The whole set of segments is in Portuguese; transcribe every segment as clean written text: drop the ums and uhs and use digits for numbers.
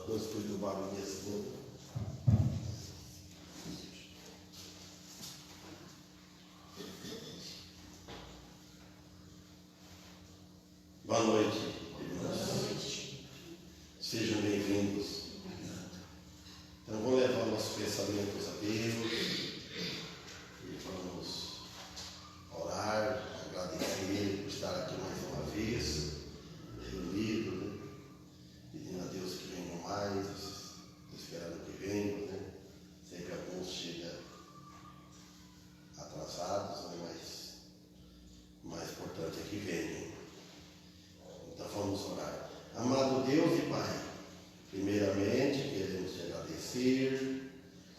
Deus cuide do barulho assim. Boa noite, irmãos. Sejam bem-vindos. Então, vamos levar nossos pensamentos a Deus e vamos orar, agradecer Ele por estar aqui mais uma vez, reunido, né? Pedindo a Deus que venham mais, esperando que venham, né? Sempre alguns chegam atrasados, né? Mas o mais importante é que venham. Então vamos orar. Amado Deus e Pai, primeiramente queremos te agradecer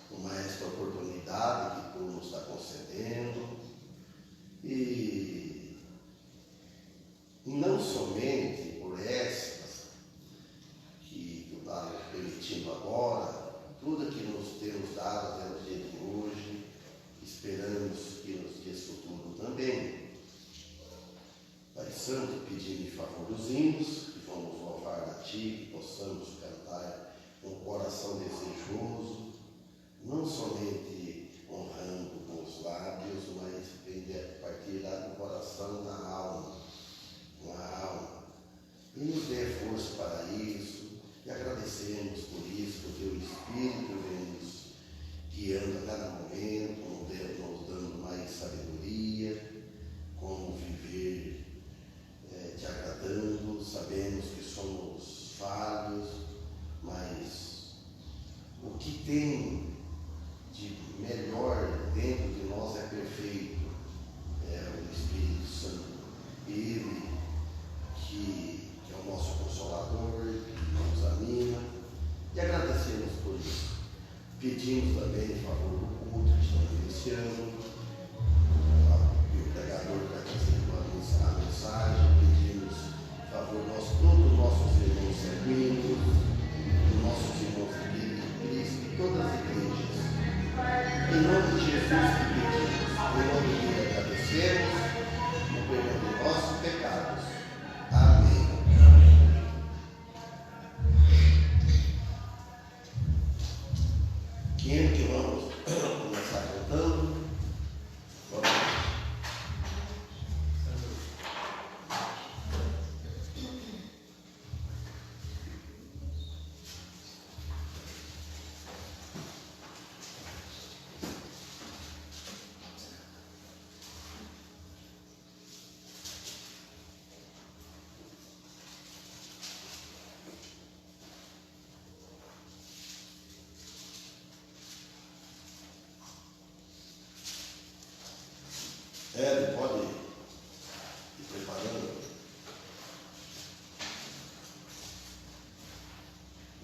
por esta oportunidade que tu nos está concedendo e não somente por estas que tu está nos permitindo agora, tudo que nos temos dado até o dia de hoje, esperamos que nos dias futuros também. Pai Santo, pedindo em favor dos hinos, que vamos louvar a Ti, que possamos cantar com o coração desejoso, não somente honrando com os lábios, mas a partir do coração, da alma, com a alma. E nos dê força para isso, e agradecemos por isso, porque o Espírito vem nos guiando a cada momento, nos dando mais sabedoria, como viver te agradando. Sabemos que somos falhos, mas o que tem de melhor dentro de nós é perfeito, é o Espírito Santo. Ele que é o nosso Consolador, que nos anima, e agradecemos por isso. Pedimos também em favor do culto que estamos iniciando, e o pregador para que seja a mensagem. Pedimos em favor de todos os nossos irmãos sanguíneos, dos nossos irmãos de Cristo e todas as igrejas. Em nome de Jesus que pedimos, em nome dele agradecemos, no perdão de nossos pecados. Amém. Quem que vamos começar cantando? Ele pode ir preparando.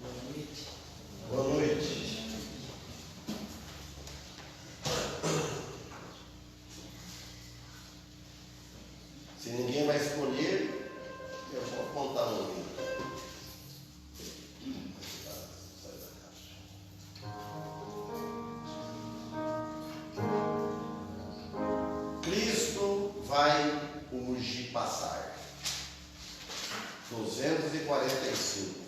Boa noite. Boa noite. Se ninguém vai escolher, eu vou apontar um livro. Sai da caixa. Cristo vai hoje passar. 245.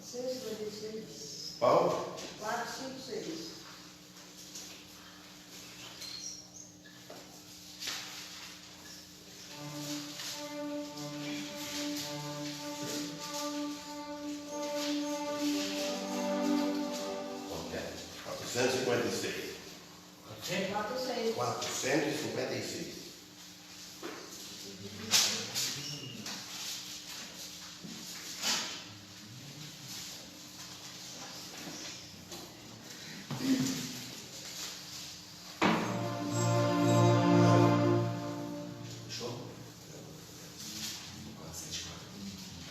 456. Qual? 456. Ok. 456. 456. 456. Fechou? 474.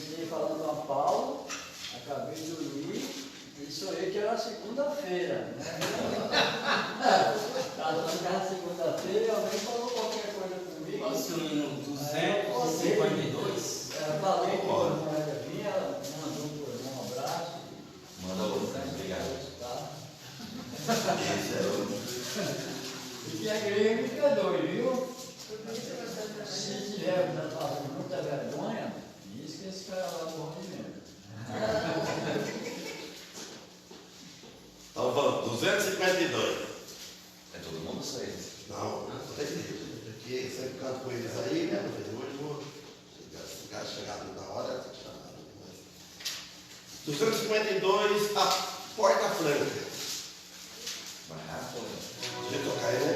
comecei falando a Paulo, acabei de dormir e sonhei que era segunda-feira. Né? Estava na segunda-feira e alguém falou qualquer coisa comigo. Nossa, no 252. Falei que a mulher vinha, mandou um abraço. Mandou, obrigado. Tá? Esse é o. E que a igreja fica doido, viu? Se tiver fazendo muita vergonha, diz que esse cara lá morre mesmo. Então vamos, 252. É todo mundo sei. Não, toda a igreja. Porque eu sempre canto com eles aí, né? Mas hoje eu vou. Se chegar na hora, tem que chamar. 252, a Porta Franca. Vai rápido. Deixa eu tocar aí, né?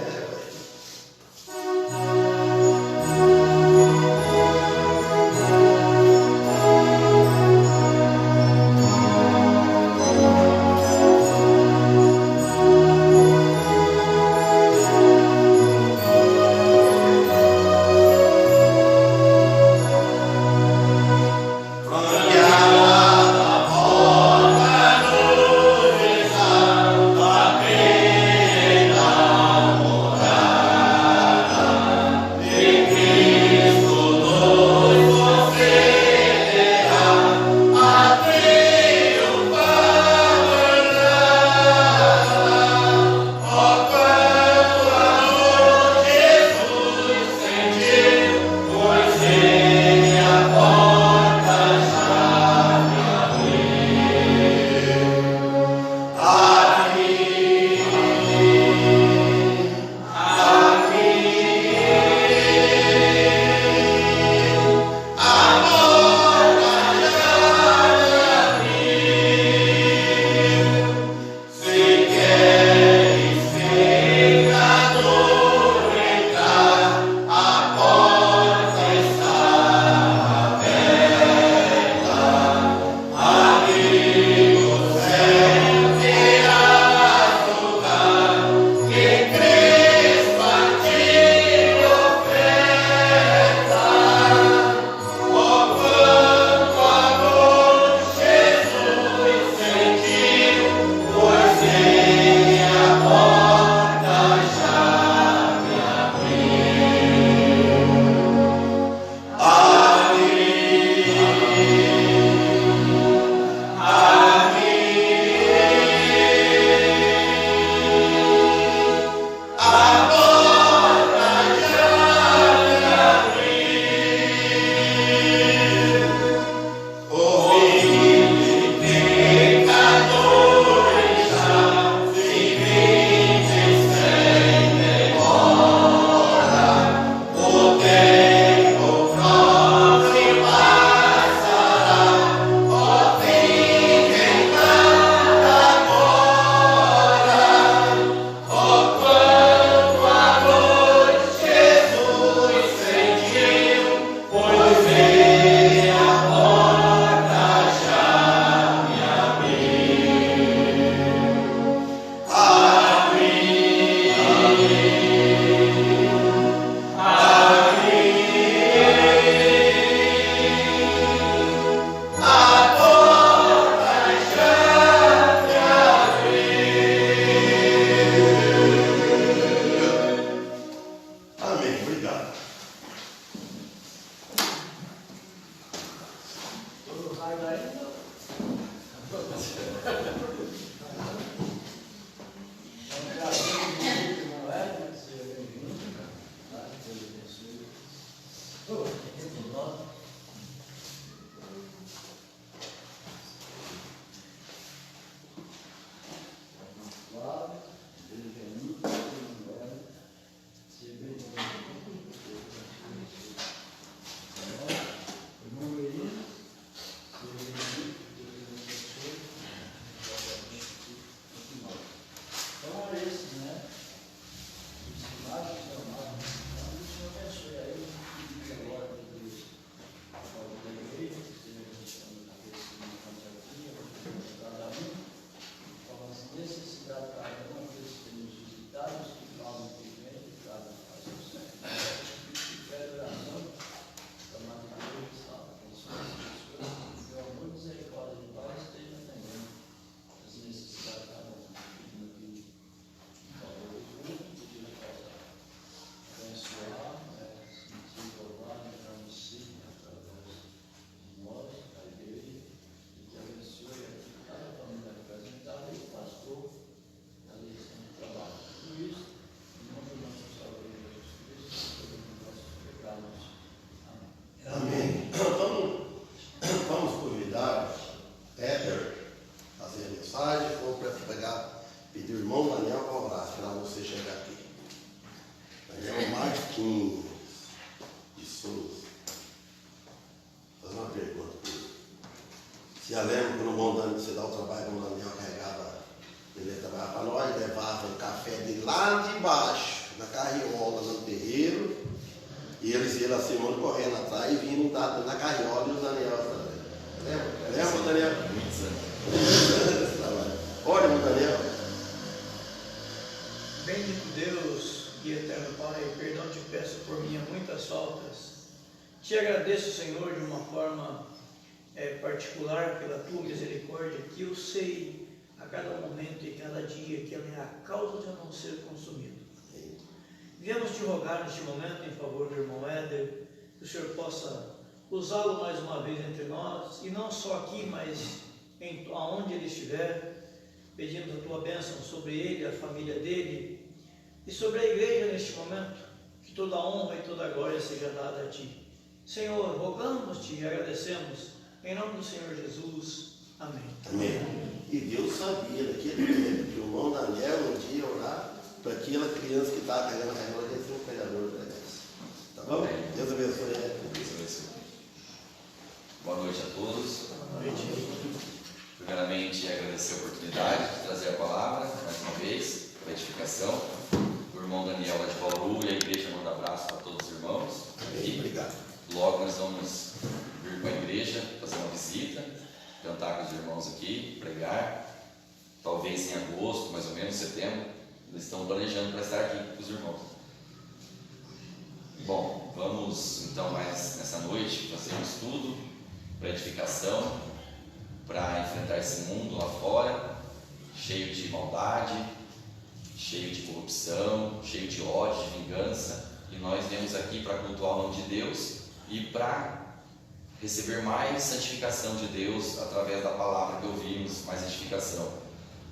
Você já lembra quando o irmão Daniel, você dá o trabalho, o Daniel carregava, ele ia trabalhar para nós, levava o café de lá de baixo, na carriola, no terreiro, e eles iam assim, mano, correndo atrás e vindo na carriola e o Daniel também. Lembra, Daniel? Esse trabalho. Olha, irmão Daniel. Bendito Deus e eterno Pai, perdão te peço por minhas muitas faltas. Te agradeço, Senhor, de uma forma particular pela tua misericórdia, que eu sei a cada momento e cada dia que ela é a causa de eu não ser consumido. Viemos te rogar neste momento em favor do irmão Éder, que o Senhor possa usá-lo mais uma vez entre nós, e não só aqui, mas aonde ele estiver, pedindo a tua bênção sobre ele, a família dele, e sobre a igreja neste momento, que toda a honra e toda a glória seja dada a ti. Senhor, rogamos-te e agradecemos, em nome do Senhor Jesus. Amém. Amém. E Deus sabia daquele tempo que o irmão Daniel um dia ia orar para aquela criança que estava carregando a carreira, que ia ser um pregador da igreja. Tá bom? Amém. Deus abençoe. Deus abençoe. Boa noite a todos. Boa noite. Primeiramente, agradecer a oportunidade de trazer a palavra, mais uma vez, para edificação. O irmão Daniel lá de Bauru e a igreja manda abraço para todos os irmãos. Amém. Obrigado. Logo nós vamos vir com a igreja, fazer uma visita, cantar com os irmãos aqui, pregar. Talvez em agosto, mais ou menos, setembro. Eles estão planejando para estar aqui com os irmãos. Bom, vamos então mais nessa noite fazer um estudo para edificação, para enfrentar esse mundo lá fora, cheio de maldade, cheio de corrupção, cheio de ódio, de vingança, e nós viemos aqui para cultuar o nome de Deus e para receber mais santificação de Deus através da palavra que ouvimos, mais edificação.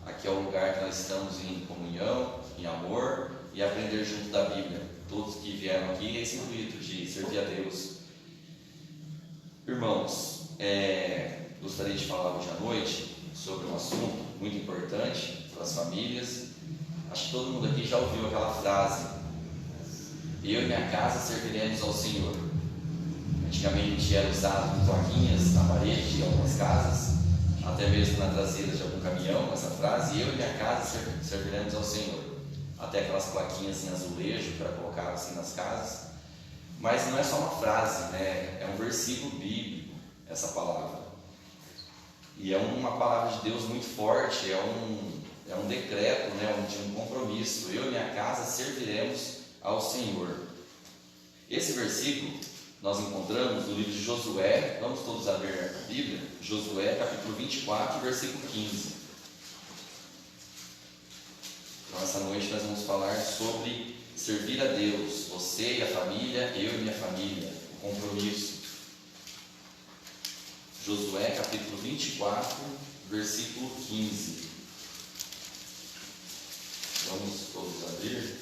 Aqui é o lugar que nós estamos em comunhão, em amor e aprender junto da Bíblia. Todos que vieram aqui, esse intuito de servir a Deus. Irmãos, gostaria de falar hoje à noite sobre um assunto muito importante para as famílias. Acho que todo mundo aqui já ouviu aquela frase: eu e minha casa serviremos ao Senhor. Antigamente era usado plaquinhas na parede de algumas casas, até mesmo na traseira de algum caminhão, essa frase: eu e minha casa serviremos ao Senhor. Até aquelas plaquinhas em azulejo para colocar assim nas casas. Mas não é só uma frase, né? É um versículo bíblico essa palavra. E é uma palavra de Deus muito forte, é um decreto, né? De um compromisso. Eu e minha casa serviremos ao Senhor. Esse versículo nós encontramos no livro de Josué. Vamos todos abrir a Bíblia. Josué capítulo 24, versículo 15. Então essa noite nós vamos falar sobre servir a Deus, você e a família, eu e minha família, o compromisso. Josué capítulo 24, versículo 15. Vamos todos abrir.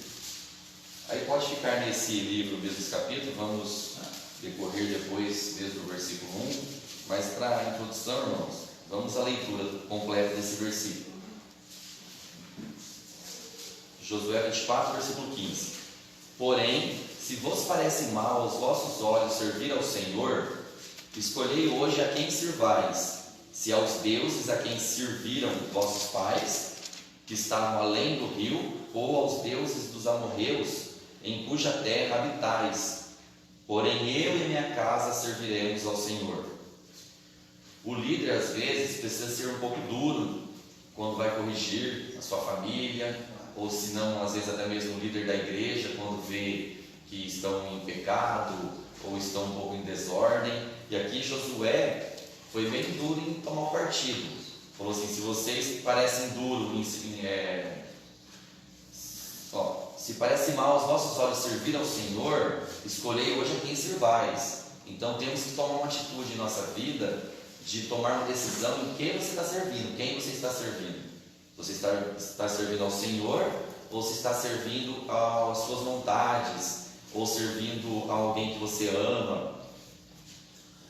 Aí pode ficar nesse livro mesmo, esse capítulo, vamos decorrer depois desde o versículo 1, mas para a introdução, irmãos, vamos à leitura completa desse versículo. Josué 24, versículo 15. Porém, se vos parece mal aos vossos olhos servir ao Senhor, escolhei hoje a quem sirvais, se aos deuses a quem serviram vossos pais, que estavam além do rio, ou aos deuses dos amorreus, em cuja terra habitais. Porém, eu e minha casa serviremos ao Senhor. O líder, às vezes, precisa ser um pouco duro quando vai corrigir a sua família, ou se não, às vezes até mesmo o líder da igreja, quando vê que estão em pecado, ou estão um pouco em desordem. E aqui Josué foi bem duro em tomar o partido. Falou assim: se vocês parecem duros, se parece mal aos vossos olhos servir ao Senhor, escolhei hoje a quem servais. Então temos que tomar uma atitude em nossa vida de tomar uma decisão em quem você está servindo, quem você está servindo. Você está servindo ao Senhor, ou você está servindo às suas vontades, ou servindo a alguém que você ama.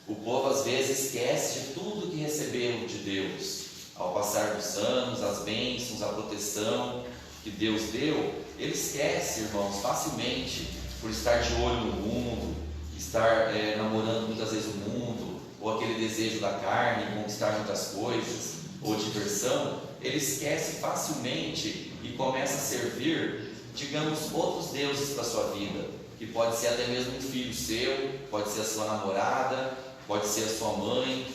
O povo às vezes esquece de tudo que recebeu de Deus. Ao passar dos anos, as bênçãos, a proteção que Deus deu, ele esquece, irmãos, facilmente, por estar de olho no mundo, estar namorando muitas vezes o mundo, ou aquele desejo da carne, conquistar muitas coisas, ou diversão, ele esquece facilmente e começa a servir, digamos, outros deuses para a sua vida, que pode ser até mesmo um filho seu, pode ser a sua namorada, pode ser a sua mãe.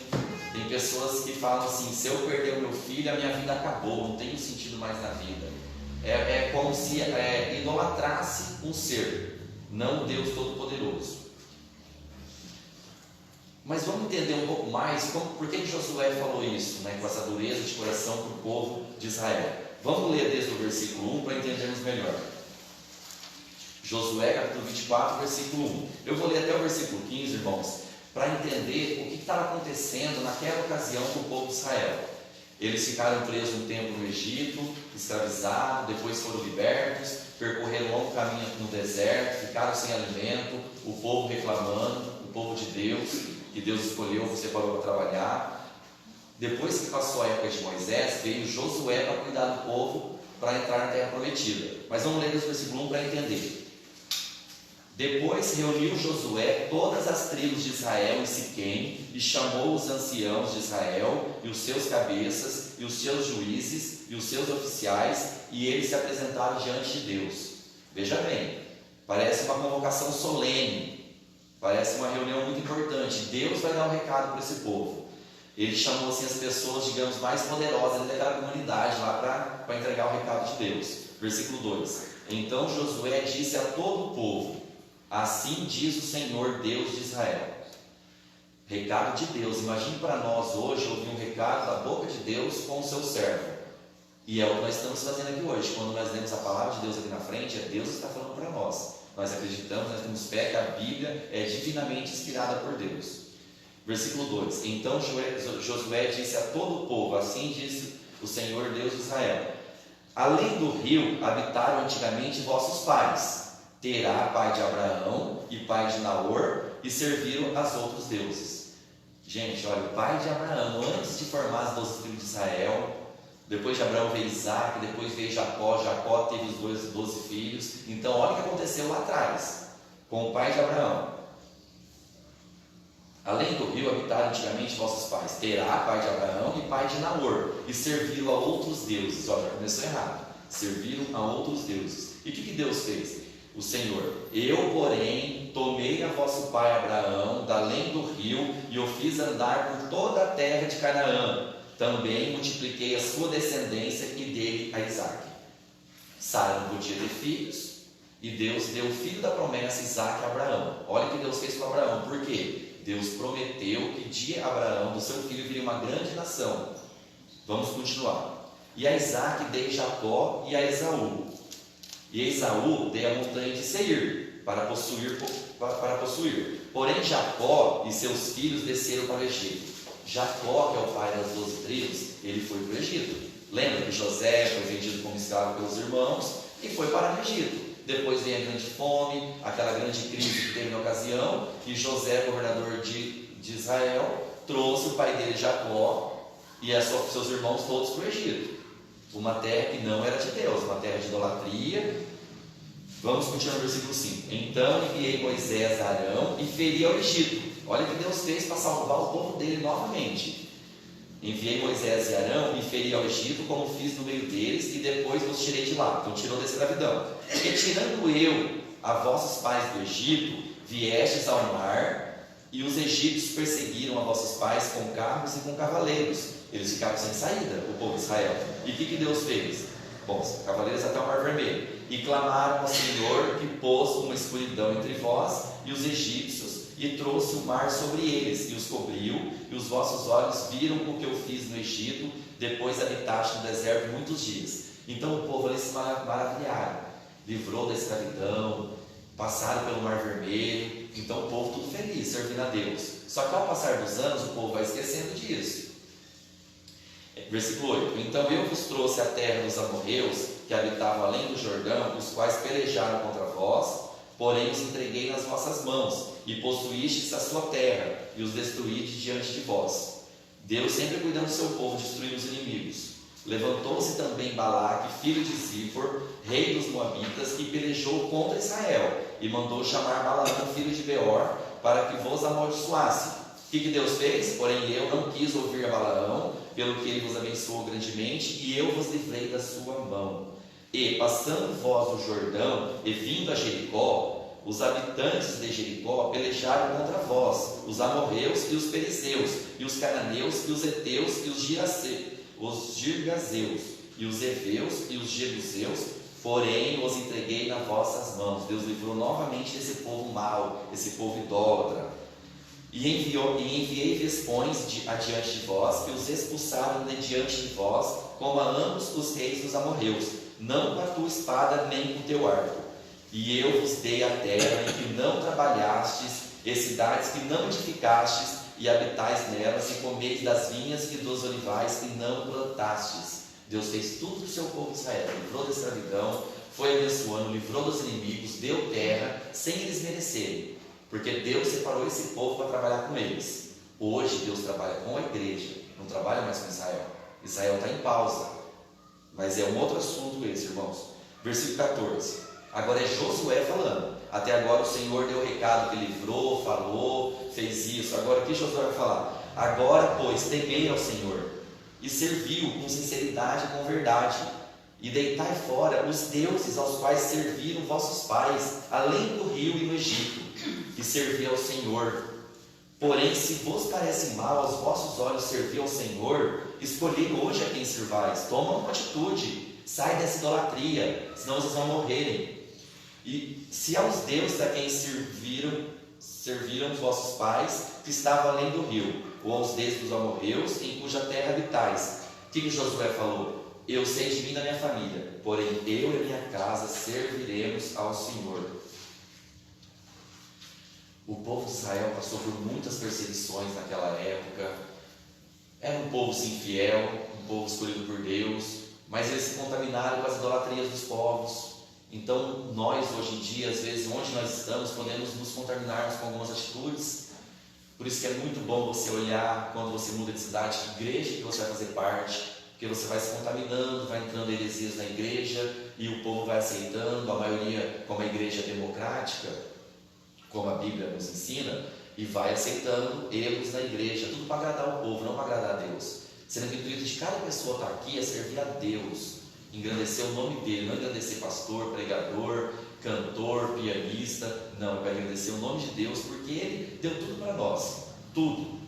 Tem pessoas que falam assim: se eu perder o meu filho, a minha vida acabou, não tenho sentido mais na vida. É como se idolatrasse um ser, não o Deus Todo-Poderoso. Mas vamos entender um pouco mais por que Josué falou isso, né, com essa dureza de coração para o povo de Israel. Vamos ler desde o versículo 1 para entendermos melhor. Josué capítulo 24, versículo 1. Eu vou ler até o versículo 15, irmãos, para entender o que estava acontecendo naquela ocasião com o povo de Israel. Eles ficaram presos um tempo no Egito, escravizados, depois foram libertos, percorreram um longo caminho no deserto, ficaram sem alimento, o povo reclamando, o povo de Deus, que Deus escolheu, separou para trabalhar. Depois que passou a época de Moisés, veio Josué para cuidar do povo, para entrar na terra prometida. Mas vamos ler esse versículo 1 para entender. Depois reuniu Josué todas as tribos de Israel em Siquém, e chamou os anciãos de Israel, e os seus cabeças, e os seus juízes, e os seus oficiais, e eles se apresentaram diante de Deus. Veja bem, parece uma convocação solene, parece uma reunião muito importante. Deus vai dar um recado para esse povo. Ele chamou assim as pessoas, digamos, mais poderosas daquela comunidade lá para entregar o recado de Deus. Versículo 2. Então Josué disse a todo o povo: assim diz o Senhor Deus de Israel. Recado de Deus. Imagine para nós hoje ouvir um recado da boca de Deus com o seu servo. E é o que nós estamos fazendo aqui hoje. Quando nós lemos a palavra de Deus aqui na frente, é Deus que está falando para nós. Nós acreditamos, nós temos fé que a Bíblia é divinamente inspirada por Deus. Versículo 2. Então Josué disse a todo o povo: assim disse o Senhor Deus de Israel: além do rio habitaram antigamente vossos pais, Terá, pai de Abraão e pai de Naor, e serviram as outros deuses. Gente, olha, o pai de Abraão, antes de formar as 12 tribos de Israel, depois de Abraão veio Isaac, depois veio Jacó, Jacó teve os 12 filhos. Então olha o que aconteceu lá atrás, com o pai de Abraão. Além do rio habitaram antigamente vossos pais, Terá, pai de Abraão e pai de Naor, e serviram a outros deuses. Olha, já começou errado, serviram a outros deuses. E o que Deus fez? O Senhor: eu, porém, tomei a vosso pai Abraão da além do rio, e o fiz andar por toda a terra de Canaã. Também multipliquei a sua descendência e dei a Isaac. Sara não podia ter filhos, e Deus deu o filho da promessa, Isaac, a Abraão. Olha o que Deus fez com Abraão. Por quê? Deus prometeu que de Abraão, do seu filho, viria uma grande nação. Vamos continuar. E a Isaac dei Jacó e a Esaú. E Esaú dei a montanha de Seir para possuir. Porém Jacó e seus filhos desceram para o Egito. Jacó, que é o pai das 12 tribos, ele foi para o Egito. Lembra que José foi vendido como escravo pelos irmãos e foi para o Egito. Depois veio a grande fome, aquela grande crise que teve na ocasião, e José, governador de Israel, trouxe o pai dele Jacó e seus irmãos todos para o Egito. Uma terra que não era de Deus, uma terra de idolatria. Vamos continuar no versículo 5. Então enviei Moisés a Arão e feri ao Egito. Olha o que Deus fez para salvar o povo dele novamente. Enviei Moisés e Arão e feri ao Egito, como fiz no meio deles, e depois os tirei de lá. Então tirou da escravidão. Retirando eu a vossos pais do Egito, viestes ao mar, e os egípcios perseguiram a vossos pais com carros e com cavaleiros. Eles ficaram sem saída, o povo de Israel. E o que Deus fez? Bom, cavaleiros até o Mar Vermelho. E clamaram ao Senhor, que pôs uma escuridão entre vós e os egípcios, e trouxe o mar sobre eles, e os cobriu, e os vossos olhos viram o que eu fiz no Egito, depois habitaste no deserto muitos dias. Então o povo ali se maravilharam, livrou da escravidão, passaram pelo Mar Vermelho. Então o povo tudo feliz, servindo a Deus. Só que ao passar dos anos, o povo vai esquecendo disso. Versículo 8. Então eu vos trouxe a terra dos amorreus, que habitavam além do Jordão, os quais pelejaram contra vós, porém os entreguei nas vossas mãos, e possuístes a sua terra, e os destruístes diante de vós. Deus sempre cuidando do seu povo, destruindo os inimigos. Levantou-se também Balaque, filho de Zippor, rei dos Moabitas, e pelejou contra Israel, e mandou chamar Balaão, filho de Beor, para que vos amaldiçoasse. O que Deus fez? Porém eu não quis ouvir a Balaão, pelo que ele vos abençoou grandemente, e eu vos livrei da sua mão. E passando vós o Jordão, e vindo a Jericó, os habitantes de Jericó pelejaram contra vós, os amorreus e os perizeus, e os cananeus e os heteus e os girgazeus, e os heveus e os jebuseus, porém os entreguei nas vossas mãos. Deus livrou novamente desse povo mau, esse povo idólatra. E enviei vespões adiante de vós, que os expulsaram de diante de vós, como a ambos os reis dos amorreus, não com a tua espada nem com o teu arco. E eu vos dei a terra em que não trabalhastes, e cidades que não edificastes, e habitais nelas, e comeis das vinhas e dos olivais que não plantastes. Deus fez tudo para o seu povo de Israel, livrou da escravidão, foi abençoando, livrou dos inimigos, deu terra, sem eles merecerem, porque Deus separou esse povo para trabalhar com eles. Hoje Deus trabalha com a igreja, não trabalha mais com Israel. Israel está em pausa, mas é um outro assunto esse, irmãos. Versículo 14, agora é Josué falando. Até agora o Senhor deu o recado que livrou, falou, fez isso. Agora o que Josué vai falar? Agora, pois, temei ao Senhor e serviu com sinceridade e com verdade, e deitai fora os deuses aos quais serviram vossos pais, além do rio e no Egito, e servi ao Senhor. Porém, se vos parece mal aos vossos olhos servir ao Senhor, escolhei hoje a quem servais. Toma uma atitude, sai dessa idolatria, senão vocês vão morrerem. E se aos deuses a quem serviram os vossos pais, que estavam além do rio, ou aos deuses dos amorreus, em cuja terra habitais. O que Josué falou? Eu sei de mim e da minha família, porém eu e a minha casa serviremos ao Senhor. O povo de Israel passou por muitas perseguições naquela época. Era um povo infiel, um povo escolhido por Deus, mas eles se contaminaram com as idolatrias dos povos. Então nós hoje em dia, às vezes, onde nós estamos, podemos nos contaminarmos com algumas atitudes. Por isso que é muito bom você olhar, quando você muda de cidade, que igreja que você vai fazer parte, porque você vai se contaminando, vai entrando heresias na igreja, e o povo vai aceitando, a maioria, como a igreja é democrática, como a Bíblia nos ensina, e vai aceitando erros na igreja, tudo para agradar o povo, não para agradar a Deus. Sendo que o intuito de cada pessoa estar aqui é servir a Deus, engrandecer o nome dele, não engrandecer pastor, pregador, cantor, pianista, não, vai agradecer o nome de Deus, porque Ele deu tudo para nós, tudo,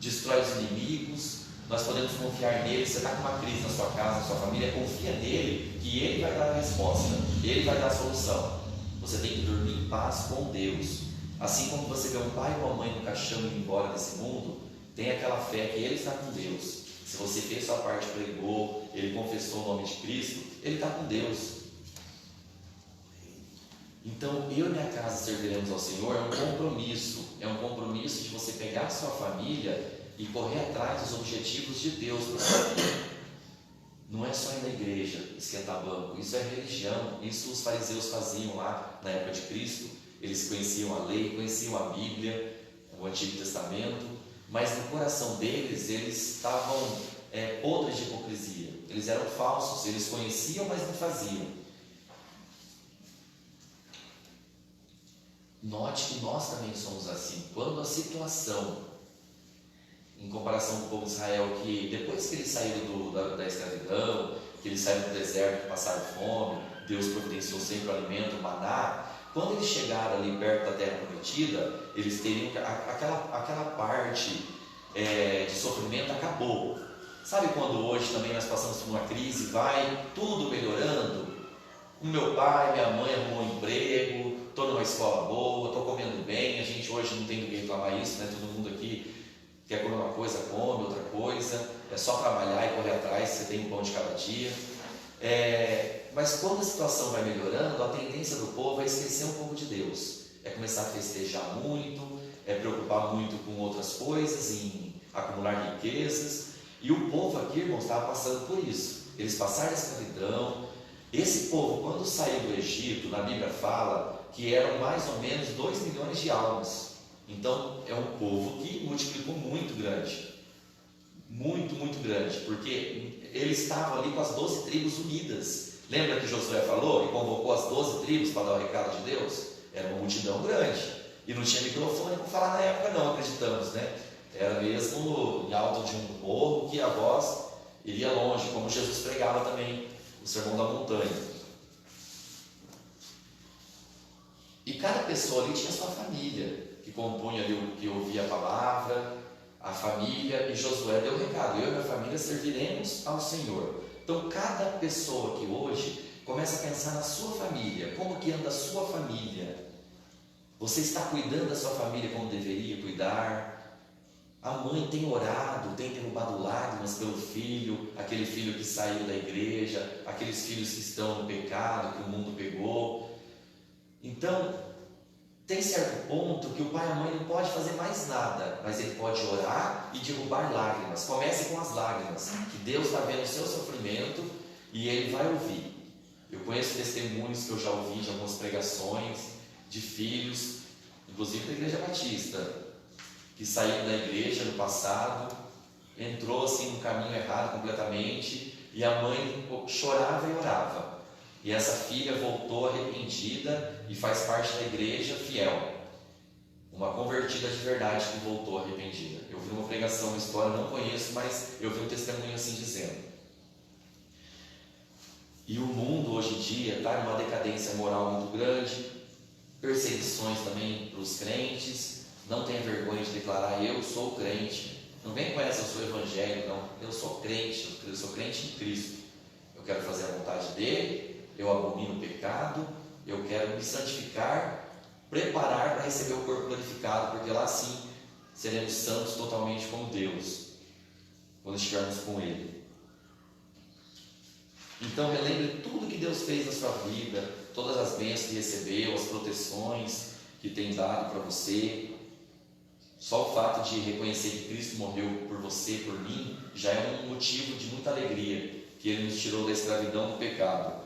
destrói os inimigos, nós podemos confiar nele. Você está com uma crise na sua casa, na sua família, confia nele, que Ele vai dar a resposta, Ele vai dar a solução. Você tem que dormir em paz com Deus, assim como você vê um pai e uma mãe no caixão indo embora desse mundo, tem aquela fé que ele está com Deus. Se você fez sua parte, pregou, ele confessou o nome de Cristo, ele está com Deus. Então, eu e minha casa serviremos ao Senhor, é um compromisso de você pegar a sua família e correr atrás dos objetivos de Deus para sua vida. Não é só ir na igreja, esquentar banco, isso é religião, isso os fariseus faziam lá na época de Cristo. Eles conheciam a lei, conheciam a Bíblia, o Antigo Testamento, mas no coração deles, eles estavam podres de hipocrisia, eles eram falsos, eles conheciam, mas não faziam. Note que nós também somos assim. Quando a situação, em comparação com o povo de Israel, que depois que eles saíram da escravidão, que eles saíram do deserto, passaram fome, Deus providenciou sempre o alimento, o maná. Quando eles chegaram ali perto da terra prometida, eles teriam aquela parte de sofrimento acabou. Sabe quando hoje também nós passamos por uma crise, vai tudo melhorando? O meu pai, minha mãe arrumou um emprego, estou numa escola boa, estou comendo bem. A gente hoje não tem do que reclamar isso, né? Todo mundo aqui quer comer uma coisa, come outra coisa, é só trabalhar e correr atrás, você tem um pão de cada dia. Mas quando a situação vai melhorando, a tendência do povo é esquecer um pouco de Deus, é começar a festejar muito, é preocupar muito com outras coisas, em acumular riquezas. E o povo aqui, irmãos, estava passando por isso. Eles passaram a escravidão. Esse povo, quando saiu do Egito, na Bíblia fala que eram mais ou menos 2 milhões de almas. Então é um povo que multiplicou muito grande, muito grande, porque eles estavam ali com as 12 tribos unidas. Lembra que Josué falou e convocou as 12 tribos para dar o recado de Deus? Era uma multidão grande, e não tinha microfone para falar na época não, acreditamos, né? Era mesmo em alto de um morro que a voz iria longe, como Jesus pregava também o Sermão da Montanha. E cada pessoa ali tinha sua família, que compunha ali o que ouvia a palavra, a família, e Josué deu o recado: eu e minha família serviremos ao Senhor. Então cada pessoa aqui hoje começa a pensar na sua família, como que anda a sua família. Você está cuidando da sua família como deveria cuidar? A mãe tem orado, tem derrubado lágrimas pelo filho, aquele filho que saiu da igreja, aqueles filhos que estão no pecado, que o mundo pegou. Então, tem certo ponto que o pai e a mãe não pode fazer mais nada, mas ele pode orar e derrubar lágrimas. Comece com as lágrimas, que Deus está vendo o seu sofrimento e Ele vai ouvir. Eu conheço testemunhos que eu já ouvi de algumas pregações de filhos, inclusive da Igreja Batista, que saíram da igreja no passado, entrou assim no caminho errado completamente, e a mãe chorava e orava. E essa filha voltou arrependida e faz parte da igreja fiel. Uma convertida de verdade que voltou arrependida. Eu vi uma pregação, uma história, não conheço, mas eu vi um testemunho assim dizendo. E o mundo hoje em dia está numa decadência moral muito grande, perseguições também para os crentes. Não tenha vergonha de declarar: eu sou crente. Não vem com essa: eu sou evangélico. Não, eu sou crente, eu sou crente em Cristo. Eu quero fazer a vontade dele, eu abomino o pecado, eu quero me santificar, preparar para receber o corpo glorificado, porque lá sim seremos santos totalmente como Deus, quando estivermos com Ele. Então relembre tudo que Deus fez na sua vida, todas as bênçãos que recebeu, as proteções que tem dado para você. Só o fato de reconhecer que Cristo morreu por você, por mim, já é um motivo de muita alegria, que Ele nos tirou da escravidão do pecado.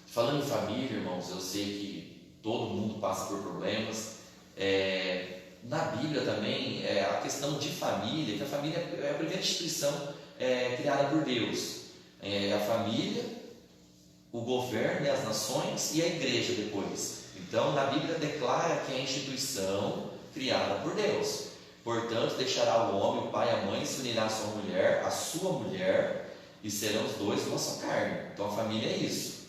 Falando em família, irmãos, eu sei que todo mundo passa por problemas. Na Bíblia também, a questão de família, que a família é a primeira instituição criada por Deus. A família, o governo, as nações e a igreja depois. Então, na Bíblia declara que é a instituição criada por Deus. Portanto, deixará o homem, o pai e a mãe, se unirá à sua mulher, e serão os dois uma só carne. Então, a família é isso.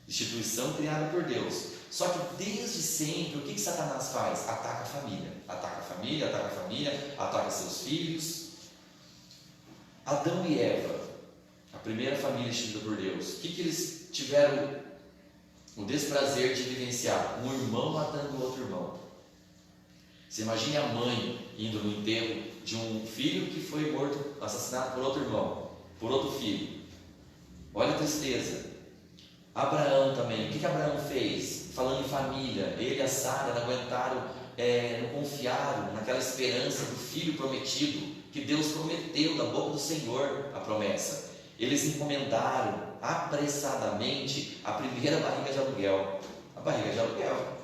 Instituição criada por Deus. Só que desde sempre, o que Satanás faz? Ataca a família. Ataca a família, ataca a família, ataca seus filhos. Adão e Eva, a primeira família instituída por Deus, o que eles tiveram o desprazer de vivenciar? Um irmão matando o outro irmão. Você imagine a mãe indo no enterro de um filho que foi morto, assassinado por outro irmão, por outro filho. Olha a tristeza. Abraão também, o que Abraão fez? Falando em família, ele e a Sara não aguentaram, não confiaram naquela esperança do filho prometido, que Deus prometeu da boca do Senhor a promessa. Eles encomendaram apressadamente a primeira barriga de aluguel. A barriga de aluguel.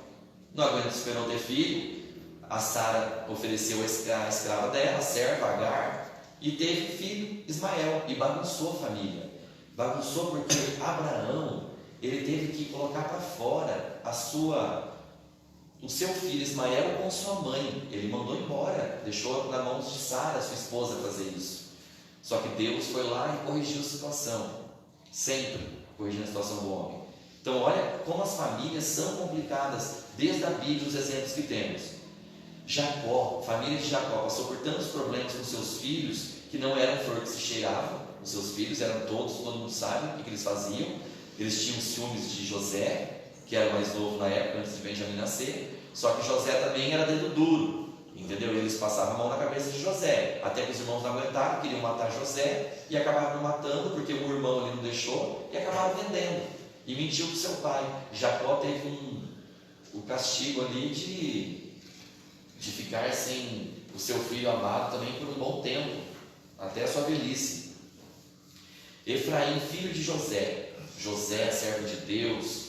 Não aguentou, esperou ter filho. A Sara ofereceu a escrava dela, a serva Agar, e teve filho Ismael, e bagunçou a família. Bagunçou porque Abraão, ele teve que colocar para fora o seu filho Ismael com sua mãe. Ele mandou embora, deixou nas mãos de Sara, sua esposa, fazer isso. Só que Deus foi lá e corrigiu a situação, sempre corrigindo a situação do homem. Então olha como as famílias são complicadas, desde a Bíblia, os exemplos que temos. Jacó, a família de Jacó passou por tantos problemas com seus filhos, que não eram flor que se cheiravam. Os seus filhos eram todos, todo mundo sabe o que eles faziam. Eles tinham ciúmes de José, que era o mais novo na época, antes de Benjamim nascer. Só que José também era dedo duro, entendeu? Eles passavam a mão na cabeça de José, até que os irmãos não aguentaram, queriam matar José, e acabaram não matando, porque o irmão ele não deixou, e acabaram vendendo, e mentiu para o seu pai. Jacó teve o castigo ali de ficar sem o seu filho amado também por um bom tempo, até a sua velhice. Efraim, filho de José, servo de Deus,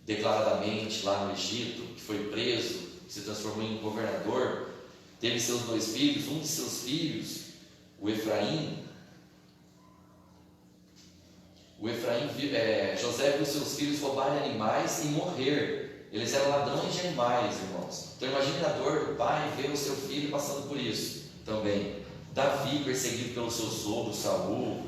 declaradamente lá no Egito, que foi preso, se transformou em governador, teve seus 2 filhos. Um de seus filhos, o Efraim, José viu seus filhos roubarem animais e morrer. Eles eram ladrões de animais, irmãos. Então imagine a dor do pai ver o seu filho passando por isso também. Davi perseguido pelo seu sogro Saul.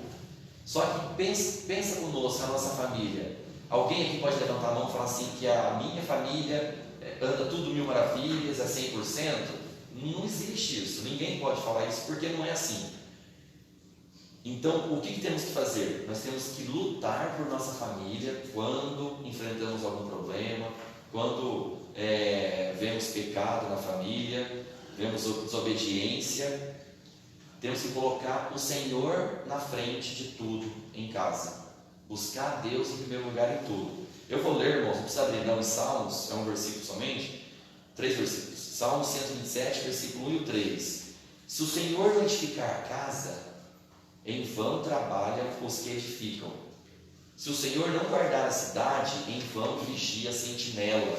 Só que pensa conosco, a nossa família. Alguém aqui pode levantar a mão e falar assim que a minha família anda tudo mil maravilhas, é 100%? Não existe isso, ninguém pode falar isso porque não é assim. Então, o que temos que fazer? Nós temos que lutar por nossa família quando enfrentamos algum problema, quando vemos pecado na família, vemos desobediência. Temos que colocar o Senhor na frente de tudo em casa. Buscar Deus em primeiro lugar em tudo. Eu vou ler, irmãos, não precisa abrir não, em Salmos, é um versículo somente, 3 versículos. Salmos 127, versículo 1 e 3. Se o Senhor não edificar a casa, em vão trabalham os que edificam. Se o Senhor não guardar a cidade, em vão vigia a sentinela.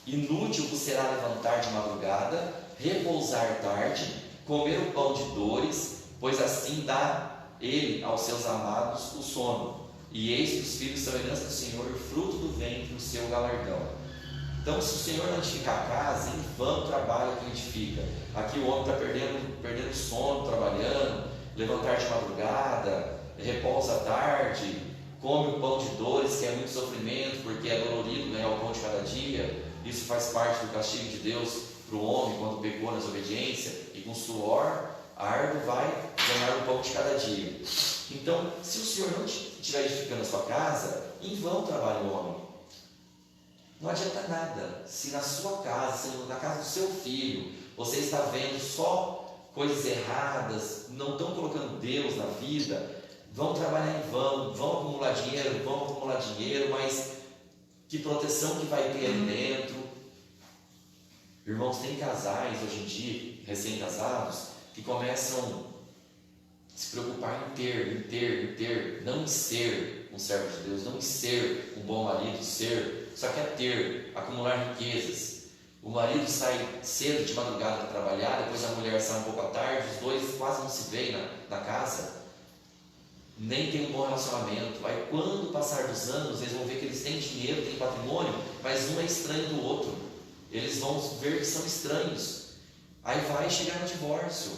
Inútil vos será levantar de madrugada, repousar tarde, comer o pão de dores, pois assim dá ele aos seus amados o sono. E eis que os filhos são herança do Senhor, fruto do ventre, o seu galardão. Então, se o Senhor não edificar a casa, em vão trabalha quem edifica. Aqui o homem está perdendo sono, trabalhando, levantar de madrugada, repousa à tarde, come o pão de dores, que é muito sofrimento, porque é dolorido ganhar o pão de cada dia. Isso faz parte do castigo de Deus para o homem quando pecou na desobediência, e com suor árduo vai ganhar o pão de cada dia. Então, se o Senhor não estiver edificando a sua casa, em vão trabalha o homem. Não adianta nada se na sua casa, na casa do seu filho, você está vendo só coisas erradas, não estão colocando Deus na vida, vão trabalhar em vão, vão acumular dinheiro, mas que proteção que vai ter ali dentro? Irmãos, tem casais hoje em dia, recém-casados, que começam a se preocupar em ter, não em ser um servo de Deus, não em ser um bom marido, só quer ter, acumular riquezas. O marido sai cedo de madrugada para trabalhar, depois a mulher sai um pouco à tarde, os dois quase não se veem na casa, nem tem um bom relacionamento. Aí quando passar dos anos, eles vão ver que eles têm dinheiro, têm patrimônio, mas um é estranho do outro. Eles vão ver que são estranhos. Aí vai chegar no divórcio,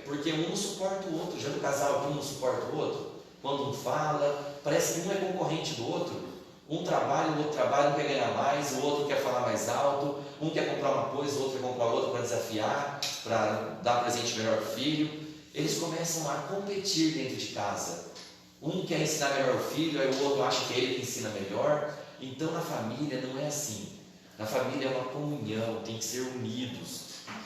porque um não suporta o outro. Já no casal que um não suporta o outro, quando um fala, parece que um é concorrente do outro. Um trabalha, o outro trabalha, um quer ganhar mais, o outro quer falar mais alto, um quer comprar uma coisa, o outro quer comprar outra para desafiar, para dar presente melhor para o filho. Eles começam a competir dentro de casa. Um quer ensinar melhor o filho, aí o outro acha que é ele que ensina melhor. Então na família não é assim. Na família é uma comunhão, tem que ser unidos,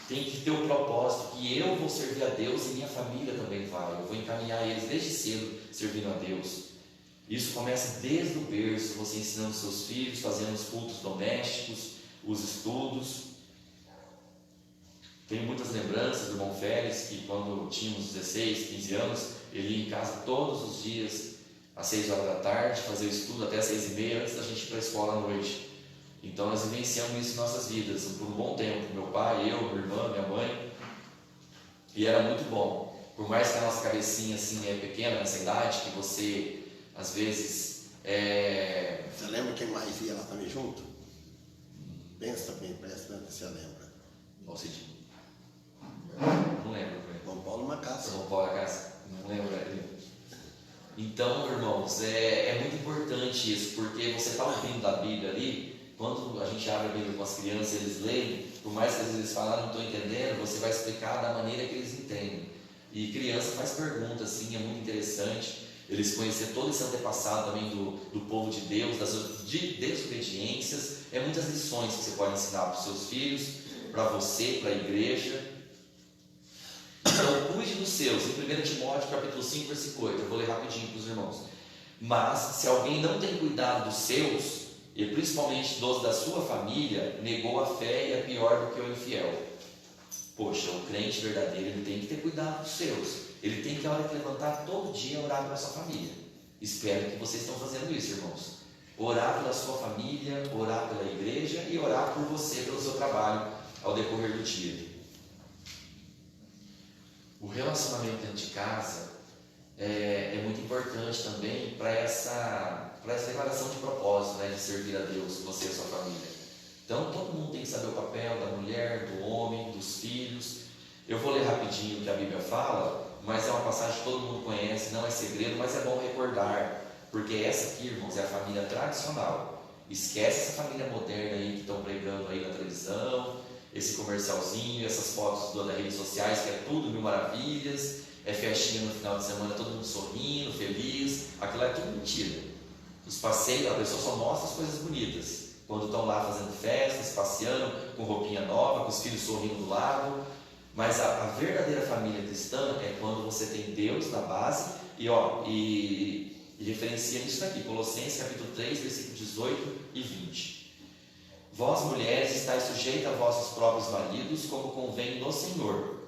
tem que ter o propósito que eu vou servir a Deus e minha família também vai. Eu vou encaminhar eles desde cedo servindo a Deus. Isso começa desde o berço, você ensinando seus filhos, fazendo os cultos domésticos, os estudos. Tenho muitas lembranças do irmão Félix, que quando tínhamos 16, 15 anos, ele ia em casa todos os dias, às 6 horas da tarde, fazer o estudo até às 6h30, antes da gente ir para a escola à noite. Então nós vivenciamos isso em nossas vidas, por um bom tempo, meu pai, eu, minha irmã, minha mãe, e era muito bom. Por mais que a nossa cabecinha assim é pequena nessa idade, que você às vezes Você lembra quem mais ia lá também junto? Pensa bem, presta atenção, você lembra. Qual sentido? Não lembro. Dom Paulo Macácio. Dom Paulo Macácio, não lembro. Então, irmãos, é muito importante isso, porque você está ouvindo da Bíblia ali, quando a gente abre a Bíblia com as crianças, eles leem, por mais que às vezes eles falam, não estou entendendo, você vai explicar da maneira que eles entendem. E criança faz perguntas, assim, é muito interessante. Eles conhecer todo esse antepassado também do povo de Deus, das desobediências. É muitas lições que você pode ensinar para os seus filhos, para você, para a igreja. Então, cuide dos seus. Em 1 Timóteo, capítulo 5, versículo 8. Eu vou ler rapidinho para os irmãos. Mas, se alguém não tem cuidado dos seus, e principalmente dos da sua família, negou a fé e é pior do que o infiel. Poxa, o crente verdadeiro, ele tem que ter cuidado dos seus. Ele tem que, a hora que levantar, todo dia orar pela sua família. Espero que vocês estão fazendo isso, irmãos. Orar pela sua família, orar pela igreja e orar por você, pelo seu trabalho, ao decorrer do dia. O relacionamento dentro de casa é muito importante também para essa essa declaração de propósito, né, de servir a Deus, você e a sua família. Então todo mundo tem que saber o papel da mulher, do homem, dos filhos. Eu vou ler rapidinho o que a Bíblia fala, mas é uma passagem que todo mundo conhece, não é segredo, mas é bom recordar, porque essa aqui, irmãos, é a família tradicional. Esquece essa família moderna aí que estão pregando aí na televisão, esse comercialzinho, essas fotos das redes sociais, que é tudo mil maravilhas, é festinha no final de semana, todo mundo sorrindo, feliz. Aquilo é tudo mentira. Os passeios, a pessoa só mostra as coisas bonitas, quando estão lá fazendo festas, passeando com roupinha nova, com os filhos sorrindo do lado. Mas a verdadeira família cristã é quando você tem Deus na base e referencia isso aqui, Colossenses capítulo 3, versículo 18 e 20. Vós mulheres estáis sujeitas a vossos próprios maridos, como convém no Senhor.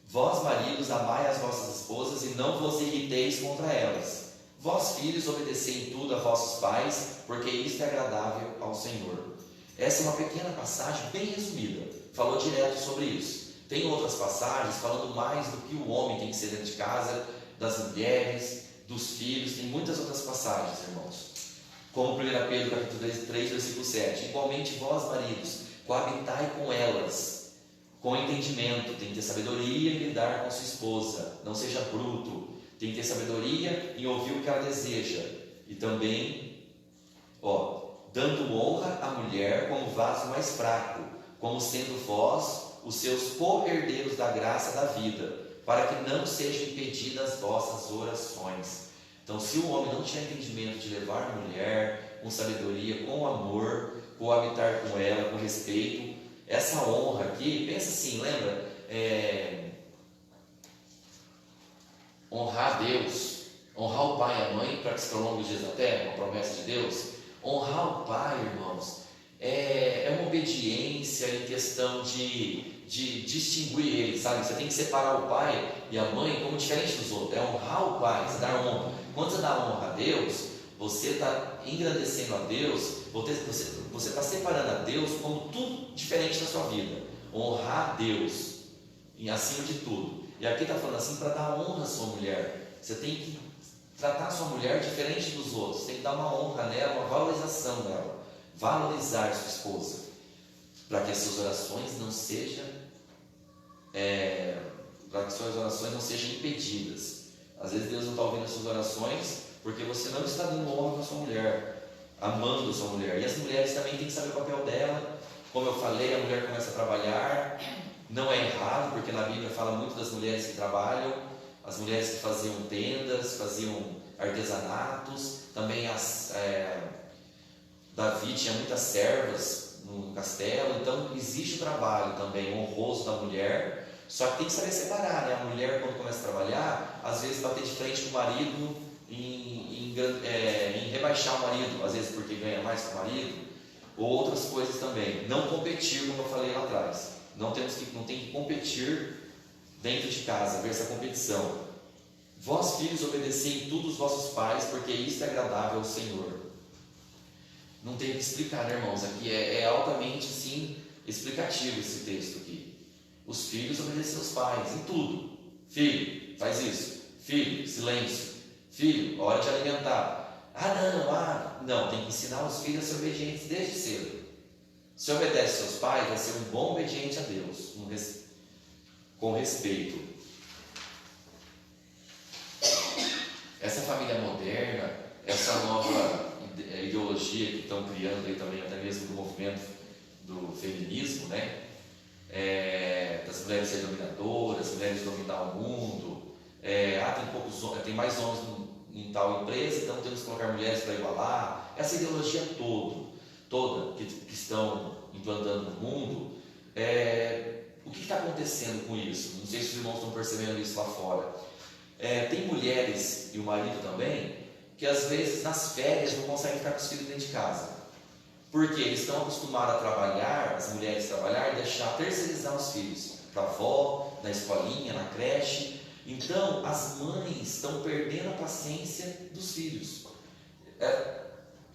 Vós maridos amai as vossas esposas e não vos irriteis contra elas. Vós filhos obedecei em tudo a vossos pais, porque isto é agradável ao Senhor. Essa é uma pequena passagem bem resumida, falou direto sobre isso. Tem outras passagens falando mais do que o homem tem que ser dentro de casa, das mulheres, dos filhos. Tem muitas outras passagens, irmãos, como 1 Pedro capítulo 3, versículo 7. Igualmente vós maridos, coabitai com elas com entendimento. Tem que ter sabedoria em lidar com sua esposa, não seja bruto. Tem que ter sabedoria em ouvir o que ela deseja. E também, dando honra à mulher como vaso mais fraco, como sendo vós os seus co-herdeiros da graça da vida, para que não sejam impedidas vossas orações. Então, se o homem não tiver entendimento de levar a mulher com sabedoria, com amor, coabitar com ela, com respeito, essa honra aqui, pensa assim, lembra? Honrar Deus, honrar o pai e a mãe para que se prolongue os dias da terra, uma promessa de Deus. Honrar o pai, irmãos, é uma obediência em questão de distinguir ele, sabe? Você tem que separar o pai e a mãe como diferente dos outros. É honrar o pai, você dar honra. Quando você dá honra a Deus, você está engrandecendo a Deus, você está separando a Deus como tudo diferente da sua vida. Honrar a Deus acima de tudo. E aqui está falando assim, para dar honra à sua mulher. Você tem que tratar a sua mulher diferente dos outros. Você tem que dar uma honra nela, uma valorização nela. Valorizar a sua esposa, para que as suas orações não sejam impedidas. Às vezes Deus não está ouvindo as suas orações porque você não está dando honra para a sua mulher, amando a sua mulher. E as mulheres também têm que saber o papel dela. Como eu falei, a mulher começa a trabalhar. Não é errado, porque na Bíblia fala muito das mulheres que trabalham, as mulheres que faziam tendas, faziam artesanatos. Também Davi tinha muitas servas no castelo, então existe o trabalho também honroso da mulher, só que tem que saber separar, né? A mulher, quando começa a trabalhar, às vezes bater de frente com o marido em rebaixar o marido, às vezes porque ganha mais que o marido, ou outras coisas também. Não competir, como eu falei lá atrás. Não tem que competir dentro de casa, ver essa competição. Vós filhos obedecei em tudo os vossos pais, porque isto é agradável ao Senhor. Não tem o que explicar, né, irmãos? Aqui é altamente assim, explicativo esse texto aqui. Os filhos obedecem aos pais em tudo. Filho, faz isso. Filho, silêncio. Filho, hora de alimentar. Não, tem que ensinar os filhos a ser obedientes desde cedo. Se obedece aos seus pais, vai ser um bom obediente a Deus, com respeito. Essa família moderna, essa nova ideologia que estão criando aí também, até mesmo do movimento do feminismo, né? Das mulheres serem dominadoras, as mulheres dominar o mundo. Tem mais homens em tal empresa, então temos que colocar mulheres para igualar. Essa ideologia toda que estão implantando no mundo, o que está acontecendo com isso? Não sei se os irmãos estão percebendo isso lá fora. Tem mulheres, e o marido também, que às vezes nas férias não conseguem ficar com os filhos dentro de casa, porque eles estão acostumados a trabalhar, as mulheres trabalhar e terceirizar os filhos para a avó, na escolinha, na creche. Então as mães estão perdendo a paciência dos filhos,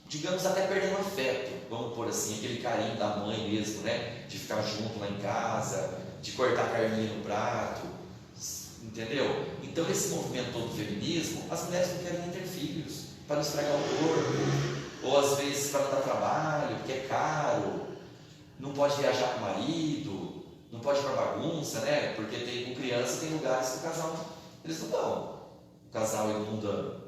digamos até perdendo afeto, vamos pôr assim, aquele carinho da mãe mesmo, né? De ficar junto lá em casa, de cortar a carninha no prato, entendeu? Então esse movimento todo do feminismo, as mulheres não querem nem ter filhos, para não estragar o corpo, ou às vezes para não dar trabalho, porque é caro, não pode viajar com o marido, não pode ir para bagunça, né? Porque com criança tem lugares que o casal, eles não dão, o casal é mundano.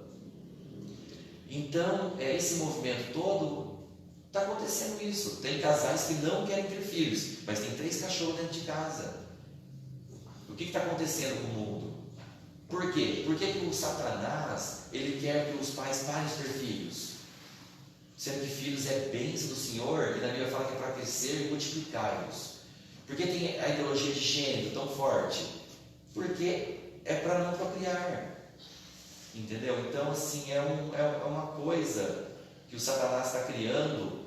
Então, esse movimento todo, está acontecendo isso. Tem casais que não querem ter filhos, mas tem 3 cachorros dentro de casa. O que está acontecendo com o mundo? Por quê? Por que o Satanás, ele quer que os pais parem de ter filhos? Sendo que filhos é bênção do Senhor, e na Bíblia fala que é para crescer e multiplicar-os. Por que tem a ideologia de gênero tão forte? Porque é para não procriar. Entendeu? Então, assim, é uma coisa que o Satanás está criando,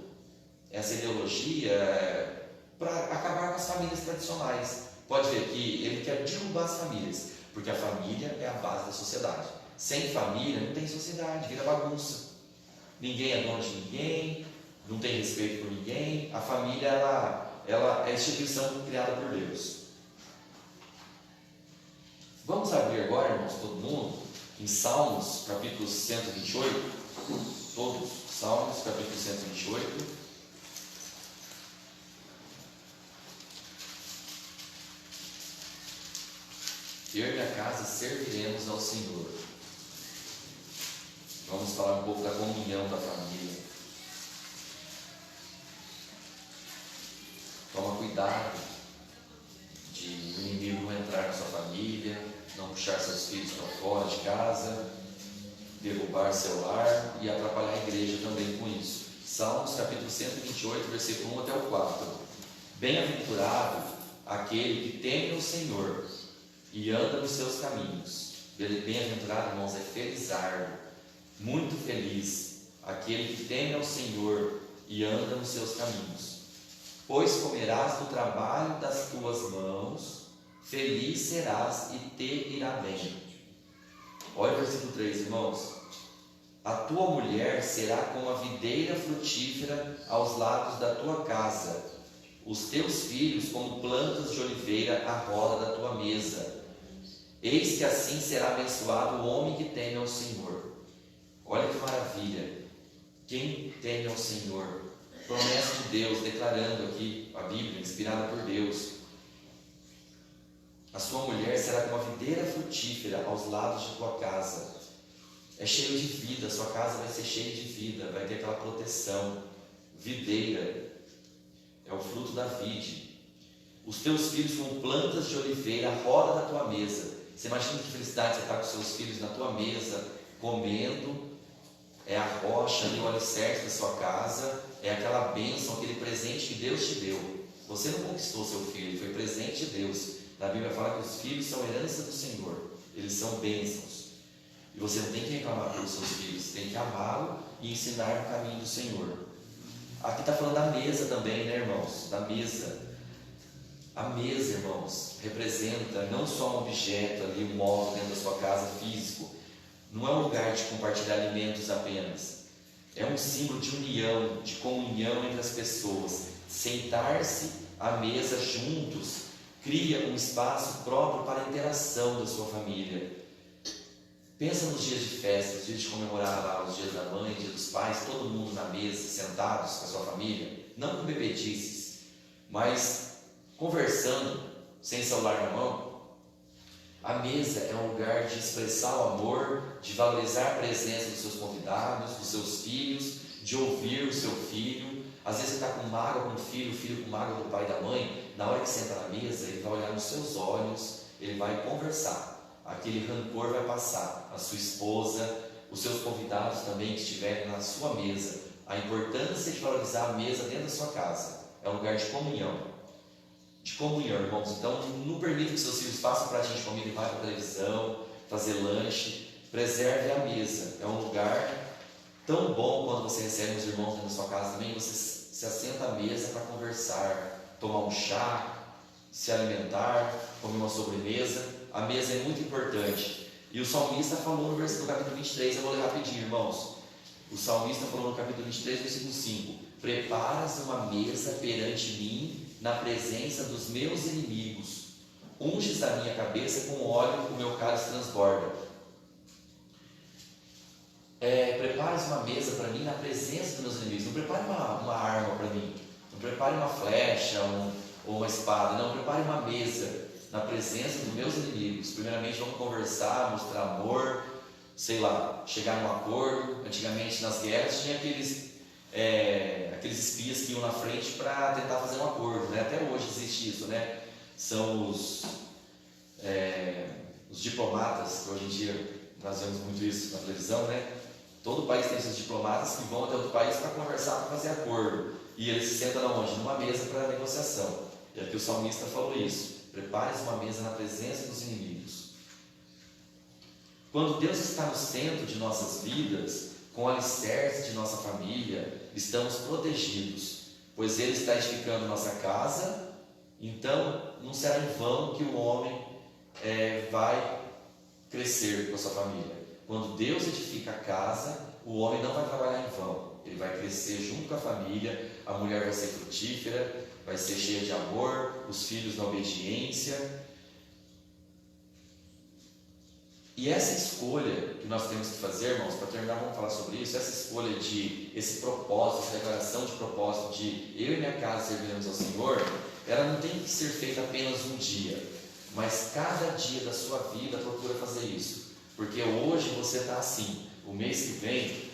essa ideologia, para acabar com as famílias tradicionais. Pode ver que ele quer derrubar as famílias, porque a família é a base da sociedade. Sem família não tem sociedade, vira bagunça. Ninguém é dono de ninguém, não tem respeito por ninguém. A família, ela é a instituição criada por Deus. Vamos abrir agora, irmãos, todo mundo, em Salmos, capítulo 128, todos, Salmos, capítulo 128. Eu e minha casa serviremos ao Senhor. Vamos falar um pouco da comunhão da família. Toma cuidado de o inimigo não entrar na sua família, não puxar seus filhos para fora de casa, derrubar seu lar e atrapalhar a igreja também com isso. Salmos capítulo 128, versículo 1 até o 4. Bem-aventurado aquele que teme o Senhor e anda nos seus caminhos. Bem-aventurado, irmãos, é felizardo, muito feliz aquele que teme ao Senhor e anda nos seus caminhos. Pois comerás do trabalho das tuas mãos, feliz serás e te irá bem. Olha o versículo 3, irmãos. A tua mulher será como a videira frutífera aos lados da tua casa, os teus filhos como plantas de oliveira à roda da tua mesa. Eis que assim será abençoado o homem que teme ao Senhor. Olha que maravilha. Quem teme ao Senhor? Promessa de Deus, declarando aqui a Bíblia, inspirada por Deus. A sua mulher será como a videira frutífera aos lados de tua casa. É cheio de vida, a sua casa vai ser cheia de vida, vai ter aquela proteção. Videira é o fruto da vide. Os teus filhos como plantas de oliveira à roda da tua mesa. Você imagina que felicidade você está com seus filhos na tua mesa, comendo. É a rocha ali, o alicerce da sua casa, é aquela bênção, aquele presente que Deus te deu. Você não conquistou seu filho, ele foi presente de Deus. Na Bíblia fala que os filhos são herança do Senhor, eles são bênçãos. E você não tem que reclamar pelos seus filhos, você tem que amá-lo e ensinar no caminho do Senhor. Aqui está falando da mesa também, né, irmãos? Da mesa. A mesa, irmãos, representa não só um objeto ali, um móvel dentro da sua casa físico. Não é um lugar de compartilhar alimentos apenas. É um símbolo de união, de comunhão entre as pessoas. Sentar-se à mesa juntos cria um espaço próprio para a interação da sua família. Pensa nos dias de festa, os dias de comemorar lá os dias da mãe, dia dos pais, todo mundo na mesa, sentados com a sua família, não com bebedices, mas conversando, sem celular na mão. A mesa é um lugar de expressar o amor, de valorizar a presença dos seus convidados, dos seus filhos, de ouvir o seu filho. Às vezes você está com mágoa com o filho com mágoa do pai e da mãe. Na hora que senta na mesa, ele vai olhar nos seus olhos, ele vai conversar. Aquele rancor vai passar. A sua esposa, os seus convidados também que estiverem na sua mesa. A importância de valorizar a mesa dentro da sua casa. É um lugar de comunhão. De comunhão, irmãos. Então, não permita que seus filhos façam um pratinho de comida e vá para a televisão, fazer lanche. Preserve a mesa. É um lugar tão bom quando você recebe os irmãos dentro da sua casa também. Você se assenta à mesa para conversar, tomar um chá, se alimentar, comer uma sobremesa. A mesa é muito importante. E o salmista falou no capítulo 23, eu vou ler rapidinho, irmãos. O salmista falou no capítulo 23, versículo 5: Preparas uma mesa perante mim, na presença dos meus inimigos. Unges a minha cabeça com óleo, o meu cálice transborda. prepare uma mesa para mim na presença dos meus inimigos. Não prepare uma arma para mim, não prepare uma flecha ou uma espada, não, prepare uma mesa na presença dos meus inimigos. Primeiramente vamos conversar, mostrar amor, sei lá, chegar num acordo. Antigamente nas guerras tinha aqueles espias que iam na frente para tentar fazer um acordo, né? Até hoje existe isso, né? São os diplomatas, que hoje em dia nós vemos muito isso na televisão, né? Todo país tem seus diplomatas que vão até outro país para conversar, para fazer acordo. E eles se sentam onde? Numa mesa para negociação. E aqui o salmista falou isso: prepare-se uma mesa na presença dos inimigos. Quando Deus está no centro de nossas vidas, com o alicerce de nossa família, estamos protegidos, pois Ele está edificando nossa casa. Então não será em vão que o homem vai crescer com a sua família. Quando Deus edifica a casa, o homem não vai trabalhar em vão, ele vai crescer junto com a família, a mulher vai ser frutífera, vai ser cheia de amor, os filhos na obediência. E essa escolha que nós temos que fazer, irmãos, para terminar vamos falar sobre isso, essa escolha esse propósito, essa declaração de propósito de eu e minha casa serviremos ao Senhor, ela não tem que ser feita apenas um dia, mas cada dia da sua vida procura fazer isso. Porque hoje você está assim, o mês que vem,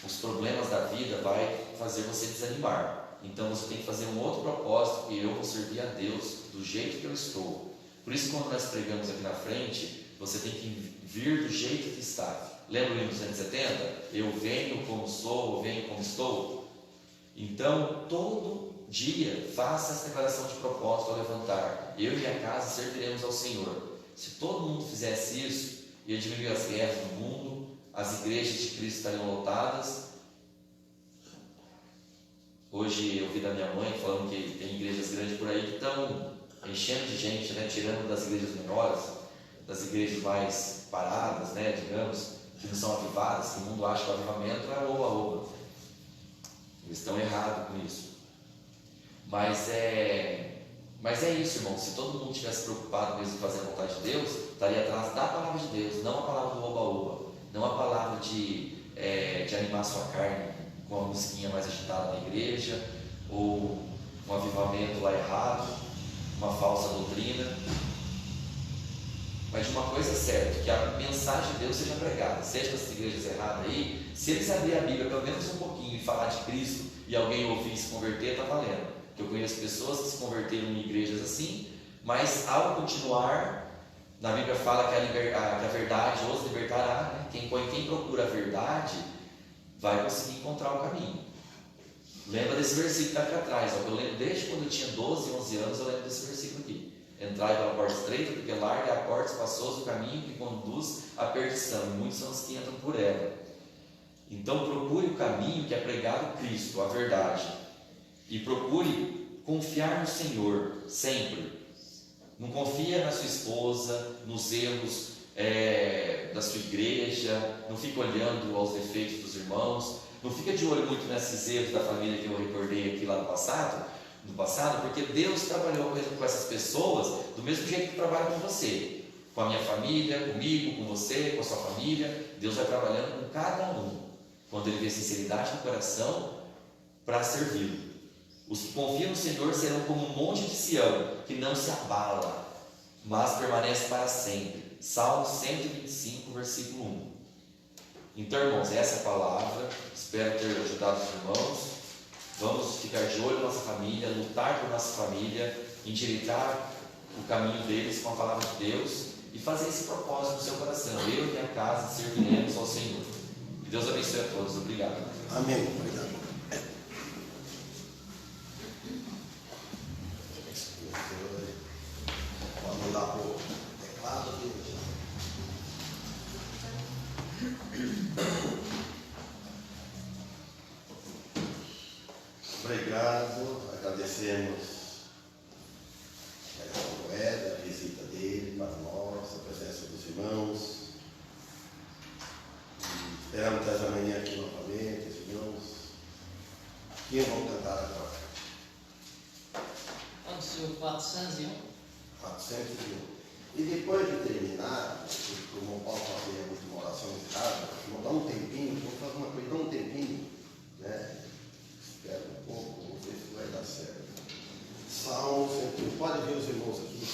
os problemas da vida vai fazer você desanimar. Então você tem que fazer um outro propósito, que eu vou servir a Deus do jeito que eu estou. Por isso, quando nós pregamos aqui na frente, você tem que vir do jeito que está. Lembra o livro 270? Eu venho como sou, eu venho como estou. Então, todo dia, faça essa declaração de propósito ao levantar: eu e minha casa serviremos ao Senhor. Se todo mundo fizesse isso, ia diminuir as guerras no mundo, as igrejas de Cristo estariam lotadas. Hoje eu vi da minha mãe falando que tem igrejas grandes por aí que estão enchendo de gente, né? Tirando das igrejas menores, das igrejas mais paradas, né? Digamos, que não são avivadas, que o mundo acha que o avivamento é oba-oba. Eles estão errados com isso. Mas é isso, irmão. Se todo mundo tivesse preocupado mesmo em fazer a vontade de Deus, estaria atrás da palavra de Deus, não a palavra do oba-oba, não a palavra de animar sua carne com uma musiquinha mais agitada na igreja, ou um avivamento lá errado, uma falsa doutrina. Mas de uma coisa é certa, que a mensagem de Deus seja pregada, seja nas igrejas erradas aí. Se eles abrirem a Bíblia pelo menos um pouquinho e falar de Cristo, e alguém ouvir e se converter, está valendo. Eu conheço pessoas que se converteram em igrejas assim, mas ao continuar, na Bíblia fala que a verdade os libertará, né? Quem procura a verdade vai conseguir encontrar o caminho. Lembra desse versículo que está aqui atrás, ó, eu lembro desde quando eu tinha 12, 11 anos, eu lembro desse versículo aqui: entrai pela porta estreita, porque larga é a porta, espaçoso o caminho que conduz à perdição, e muitos são os que entram por ela. Então procure o caminho que é pregado Cristo, a verdade, e procure confiar no Senhor sempre. Não confia na sua esposa, nos erros da sua igreja, não fica olhando aos defeitos dos irmãos, não fica de olho muito nesses erros da família que eu recordei aqui lá no passado, porque Deus trabalhou com essas pessoas do mesmo jeito que trabalha com você, com a minha família, comigo, com você, com a sua família. Deus vai trabalhando com cada um, quando Ele vê sinceridade no coração para servi-lo. Os que confiam no Senhor serão como um monte de Sião, que não se abala, mas permanece para sempre. Salmo 125, versículo 1. Então, irmãos, essa é a palavra. Espero ter ajudado os irmãos. Vamos ficar de olho na nossa família, lutar por nossa família, endireitar o caminho deles com a palavra de Deus e fazer esse propósito no seu coração: eu e minha casa serviremos ao Senhor. Que Deus abençoe a todos. Obrigado. Amém. Obrigado. Vamos lá para o teclado aqui. Obrigado, agradecemos a moeda, a visita dele para nós, a presença dos irmãos. Esperamos essa manhã aqui novamente, os irmãos. Quem vão cantar agora? Vamos ser o 401. 401. E depois de terminar, o irmão Paulo fazia uma oração em casa, dá um tempinho, vamos fazer uma coisa, dá um tempinho, né? Espera um pouco, vamos ver se vai dar certo. Salmo 100, pode ver os irmãos aqui.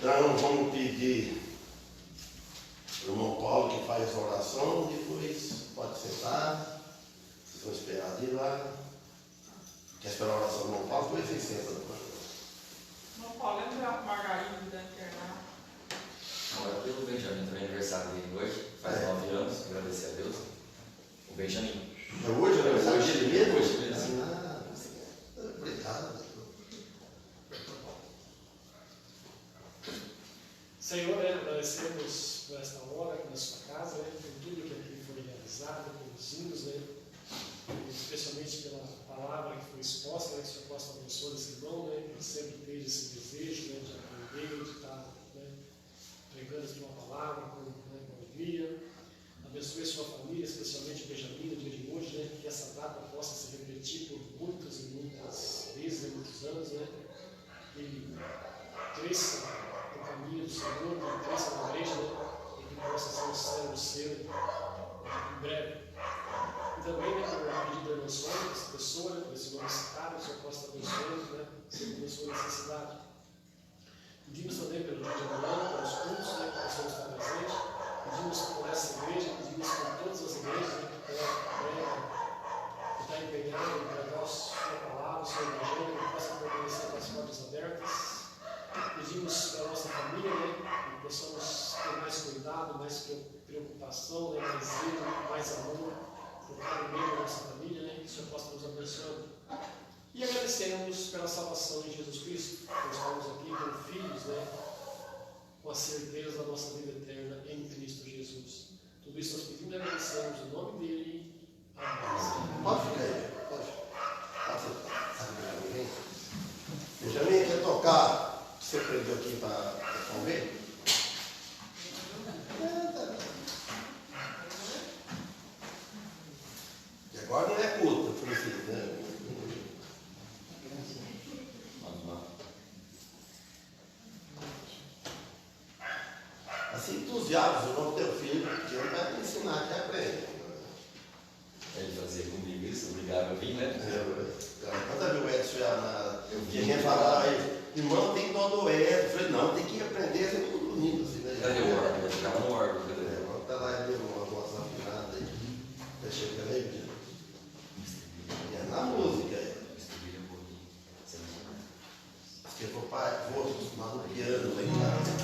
Então vamos pedir o irmão Paulo que faz a oração, depois pode sentar, vocês vão esperar de lá. Quer esperar a oração do irmão Paulo? Depois vocês sentam depois. Irmão Paulo, lembra a Margarida da internada? Agora pelo Benjamin, também é aniversário dele hoje, faz 9 anos, agradecer a Deus. O Benjamin. É hoje o aniversário dele mesmo? Hoje mesmo. Obrigado. Senhor, agradecemos por esta hora aqui na sua casa, por tudo que aqui foi realizado. possa abençoar esse irmão, né? Que sempre esteja esse desejo, né? De aprender, de estar, né? Pregando a sua palavra com alegria. Abençoe sua família, especialmente Benjamin, no dia de hoje, né? Que essa data possa se repetir por muitas e muitas vezes, né? Muitos anos, né? Que cresça no caminho do Senhor, que cresça na igreja, né? E que possa ser um servo seu em breve. E também, né, por pedido da irmã Sônia, essa pessoa, né, por esse nome citado, o Senhor possa estar abençoando, né, segundo a sua necessidade. Pedimos também pelo dia de amanhã, pelos cultos, né, que possamos estar presentes. Pedimos por essa igreja, pedimos por todas as igrejas, né, que está empenhado em pregar a sua palavra, o seu evangelho, que possa permanecer com as portas abertas. Pedimos pela nossa família, né, que possamos ter mais cuidado, mais preocupação, né, mais zelo, mais amor, colocar no meio da nossa família, né, que o Senhor possa nos abençoando. E agradecemos pela salvação de Jesus Cristo, que estamos aqui como filhos, né, com a certeza da nossa vida eterna em Cristo Jesus. Tudo isso nós pedimos e agradecemos em nome dele. Amém. Pode ficar aí, pode. Benjamin, quer tocar? Você aprendeu aqui para responder? E agora não é culto, por isso, né? Assim, entusiasmo, o nome do teu filho, porque ele vai te ensinar que aprende. Ele fazia comigo isso, obrigado a vir, né? Quando eu vi o Edson ia falar, irmão, tem todo o Edson. Eu falei, não, tem que aprender, você fica dormindo assim, né? Cadê o órgão? Eu ficava no órgão, cadê? Está lá, ele deu uma voz afinada aí. Está chegando aí, é na música aí. Porque eu vou acostumar no piano lá em casa.